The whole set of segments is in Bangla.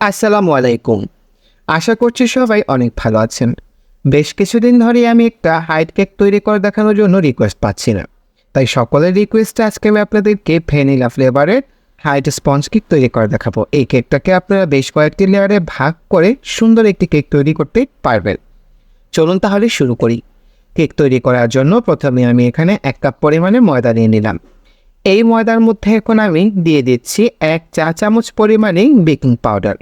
আসসালামু আলাইকুম। আশা করছি সবাই অনেক ভালো আছেন। বেশ কিছুদিন ধরেই আমি একটা হাইট কেক তৈরি করে দেখানোর জন্য রিকোয়েস্ট পাচ্ছি না। তাই সকলের রিকোয়েস্টে আজকে আমি আপনাদেরকে ভ্যানিলা ফ্লেভারের হাইট স্পঞ্জ কেক তৈরি করে দেখাবো। এই কেকটাকে আপনারা বেশ কয়েকটি লেয়ারে ভাগ করে সুন্দর একটি কেক তৈরি করতে পারবেন। চলুন তাহলে শুরু করি। কেক তৈরি করার জন্য প্রথমে আমি এখানে 1 কাপ পরিমাণে ময়দা নিয়ে নিলাম। এই ময়দার মধ্যে এখন আমি দিয়ে দিচ্ছি 1 চা চামচ পরিমাণে বেকিং পাউডার।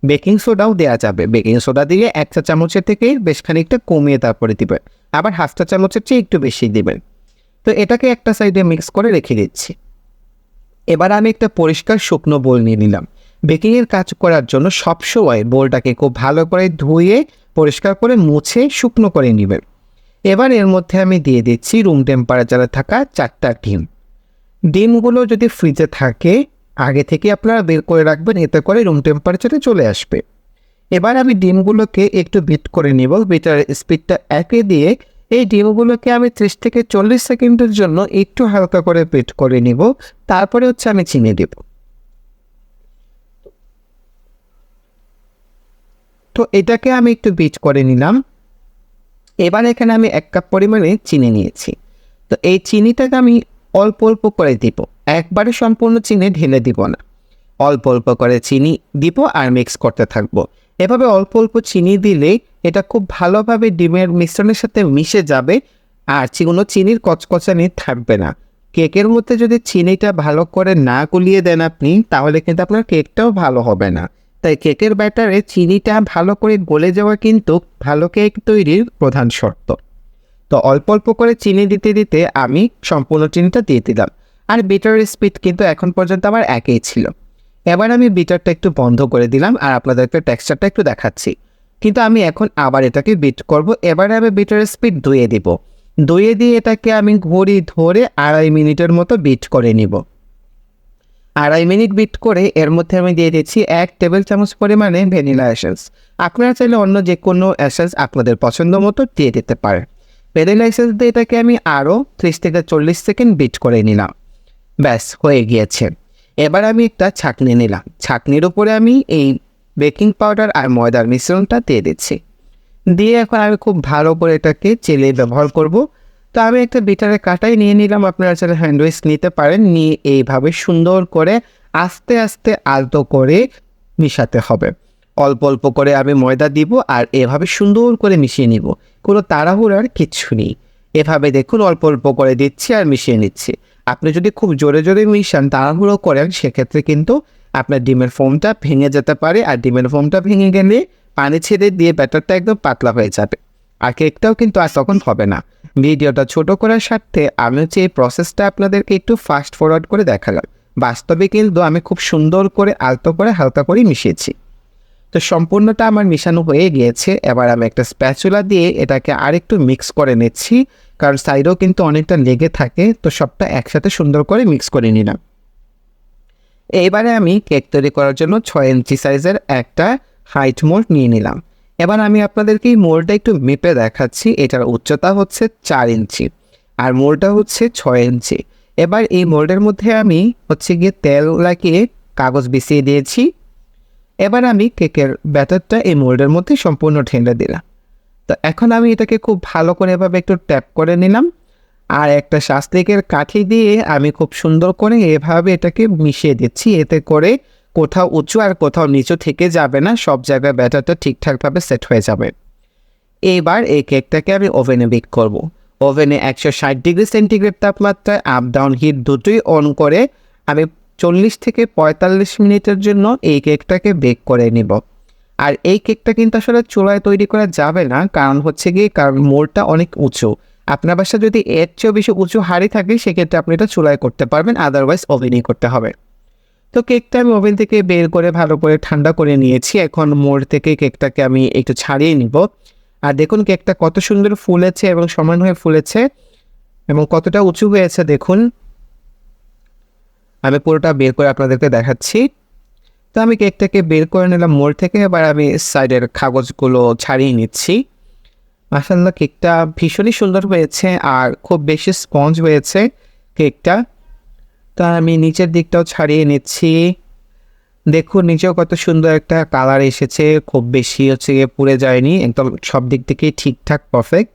বেকিং সোডাও দেওয়া যাবে। বেকিং সোডা দিয়ে 1 চা চামচের থেকে বেশ খানিকটা কমিয়ে তারপরে দিবেন। আবার হাফ চা চামচের চেয়ে একটু বেশি দিবেন। তো এটাকে একটা সাইডে মিক্স করে রেখে দিচ্ছি। এবার আমি একটা পরিষ্কার শুকনো বোল নিয়ে নিলাম। বেকিংয়ের কাজ করার জন্য সবসময় বোলটাকে খুব ভালো করে ধুয়ে পরিষ্কার করে মুছে শুকনো করে নেবেন। এবার এর মধ্যে আমি দিয়ে দিচ্ছি রুম টেম্পারেচারে থাকা 4টা ডিম। ডিমগুলো যদি ফ্রিজে থাকে আগে থেকে আপনারা বের করে রাখবেন, এতে করে রুম টেম্পারেচারে চলে আসবে। এবার আমি ডিমগুলোকে একটু বিট করে নেব। বিটার স্পিডটা 1-এ দিয়ে এই ডিমগুলোকে আমি 30 থেকে 40 সেকেন্ডের জন্য একটু হালকা করে বিট করে নিব। তারপরে আমি চিনি দেব। তো এটাকে আমি একটু বিট করে নিলাম। এবার এখানে আমি 1 কাপ পরিমাণে চিনি নিয়েছি। তো এই চিনিটাকে আমি অল্প অল্প করে দিব, একবারে সম্পূর্ণ চিনি ঢেলে দিব না। অল্প অল্প করে চিনি দিব আর মিক্স করতে থাকবো। এভাবে অল্প অল্প চিনি দিলে এটা খুব ভালোভাবে ডিমের মিশ্রণের সাথে মিশে যাবে আর কোনো চিনির কচকচানি থাকবে না। কেকের মধ্যে যদি চিনিটা ভালো করে না গুলিয়ে দেন আপনি, তাহলে কিন্তু আপনার কেকটাও ভালো হবে না। তাই কেকের ব্যাটারে চিনিটা ভালো করে গলে যাওয়া কিন্তু ভালো কেক তৈরির প্রধান শর্ত। তো অল্প অল্প করে চিনি দিতে দিতে আমি সম্পূর্ণ চিনিটা দিয়ে দিলাম। আর বিটারের স্পিড কিন্তু এখন পর্যন্ত আমার 1-এই ছিল। এবার আমি বিটারটা একটু বন্ধ করে দিলাম আর আপনাদেরকে টেক্সচারটা একটু দেখাচ্ছি। কিন্তু আমি এখন আবার এটাকে বিট করব। এবারে আমি বিটারের স্পিড 2-এ দিব। 2-এ দিয়ে এটাকে আমি ঘড়ি ধরে 2.5 মিনিটের মতো বিট করে নিব। 2.5 মিনিট বিট করে এর মধ্যে আমি দিয়ে দিচ্ছি 1 টেবিল চামচ পরিমাণে ভ্যানিলা এসেন্স। আপনারা চাইলে অন্য যে কোনো এসেন্স আপনাদের পছন্দ মতো দিয়ে দিতে পারেন। ভ্যানিলা এসেন্স দিয়ে এটাকে আমি আরও 30 থেকে 40 সেকেন্ড বিট করে নিলাম। ব্যাস হয়ে গিয়েছে। এবার আমি একটা ছাঁকনি নিলাম। ছাঁকনির উপরে আমি এই বেকিং পাউডার আর ময়দার মিশ্রণটা দিয়ে দিচ্ছি। দিয়ে এখন আমি খুব ভালো করে এটাকে চেলে ব্যবহার করব। তো আমি একটা বিটারের কাঁটাই নিয়ে নিলাম। আপনারা চাইলে হ্যান্ড উইস্ক নিতে পারেন। নিয়ে এইভাবে সুন্দর করে আস্তে আস্তে আলতো করে মিশাতে হবে। অল্প অল্প করে আমি ময়দা দিব আর এভাবে সুন্দর করে মিশিয়ে নিব। কোনো তাড়াহুড়ার কিচ্ছু নেই। এভাবে দেখুন অল্প অল্প করে দিচ্ছি আর মিশিয়ে নিচ্ছি। আপনি যদি খুব জোরে জোরে মিশান, তাড়াহুড়ো করেন, সেক্ষেত্রে কিন্তু আপনার ডিমের ফোমটা ভেঙে যেতে পারে। আর ডিমের ফোমটা ভেঙে গেলে পানি ছেড়ে দিয়ে ব্যাটারটা একদম পাতলা হয়ে যাবে আর কেকটাও কিন্তু আর তখন হবে না। ভিডিওটা ছোট করার স্বার্থে আমি এই প্রসেসটা আপনাদেরকে একটু ফাস্ট ফরওয়ার্ড করে দেখালাম। বাস্তবে কিন্তু আমি খুব সুন্দর করে আলতো করে হালকা করে মিশিয়েছি। তো সম্পূর্ণটা আমার মিশানো হয়ে গিয়েছে। এবার আমি একটা স্প্যাচুলা দিয়ে এটাকে আরেকটু মিক্স করে নিচ্ছি, কারণ সাইডেও কিন্তু অনেকটা লেগে থাকে। তো সবটা একসাথে সুন্দর করে মিক্স করে নিলাম। এবারে আমি কেক তৈরি করার জন্য 6 ইঞ্চি সাইজের একটা হাইট মোল্ড নিয়ে নিলাম। এবার আমি আপনাদেরকে এই মোল্ডটা একটু মেপে দেখাচ্ছি। এটার উচ্চতা হচ্ছে 4 ইঞ্চি আর মোল্ডটা হচ্ছে 6 ইঞ্চি। এবার এই মোল্ডের মধ্যে আমি গিয়ে তেল লাগিয়ে কাগজ বিছিয়ে দিয়েছি। এবার আমি কেকের ব্যাটারটা এই মোল্ডের মধ্যে সম্পূর্ণ ঢেলে দিলাম। তো এখন আমি এটাকে খুব ভালো করে এভাবে একটু ট্যাপ করে নিলাম আর একটা শাস্তিকের কাঠি দিয়ে আমি খুব সুন্দর করে এভাবে এটাকে মিশিয়ে দিচ্ছি। এতে করে কোথাও উঁচু আর কোথাও নিচু থেকে যাবে না, সব জায়গায় ব্যাটারটা ঠিকঠাকভাবে সেট হয়ে যাবে। এইবার এই কেকটাকে আমি ওভেনে বেক করব। ওভেনে 160 ডিগ্রি সেন্টিগ্রেড তাপমাত্রায় আপ ডাউন হিট দুটোই অন করে আমি 40 থেকে 45 মিনিটের জন্য এই কেকটাকে বেক করে নিব। আর এই কেকটা কিন্তু আসলে চুলায় তৈরি করা যাবে না, কারণ কারণ মোল্ডটা অনেক উঁচু। আপনার বাসায় যদি এর চেয়েও বেশি উঁচু হাঁড়ি থাকে সেক্ষেত্রে আপনি এটা চুলায় করতে পারবেন, আদারওয়াইজ ওভেনেই করতে হবে। তো কেকটা আমি ওভেন থেকে বের করে ভালো করে ঠান্ডা করে নিয়েছি। এখন মোল্ড থেকে কেকটাকে আমি একটু ছাড়িয়ে নিব। আর দেখুন কেকটা কত সুন্দর ফুলেছে এবং সমান হয়ে ফুলেছে এবং কতটা উঁচু হয়েছে দেখুন। আমি পুরোটা বের করে আপনাদেরকে দেখাচ্ছি। তো আমি কেকটাকে বের করে নিলাম মোল্ড থেকে। এবার আমি সাইডের কাগজগুলো ছাড়িয়ে নিচ্ছি। মাশাআল্লাহ, কেকটা ভীষণই সুন্দর হয়েছে আর খুব বেশি স্পঞ্জ হয়েছে কেকটা। তো আমি নিচের দিকটাও ছাড়িয়ে নিচ্ছি। দেখুন নিচেও কত সুন্দর একটা কালার এসেছে, খুব বেশি হচ্ছে গিয়ে পুড়ে যায়নি, একদম সব দিক থেকেই ঠিকঠাক পারফেক্ট।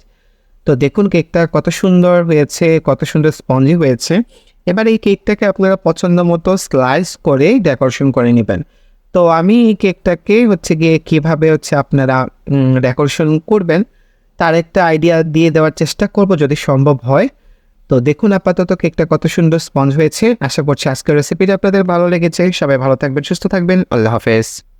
তো দেখুন কেকটা কত সুন্দর হয়েছে, কত সুন্দর স্পঞ্জি হয়েছে। এবার এই কেকটাকে আপনারা পছন্দ মতো স্লাইস করে ডেকোরেশন করে নেবেন। তো আমি এই কেকটাকে হচ্ছে গিয়ে কীভাবে হচ্ছে আপনারা ডেকোরেশন করবেন তার একটা আইডিয়া দিয়ে দেওয়ার চেষ্টা করব যদি সম্ভব হয়। তো দেখুন আপাতত কেকটা কত সুন্দর স্পঞ্জ হয়েছে। আশা করছি আজকের রেসিপিটা আপনাদের ভালো লেগেছে। সবাই ভালো থাকবেন, সুস্থ থাকবেন। আল্লাহ হাফেজ।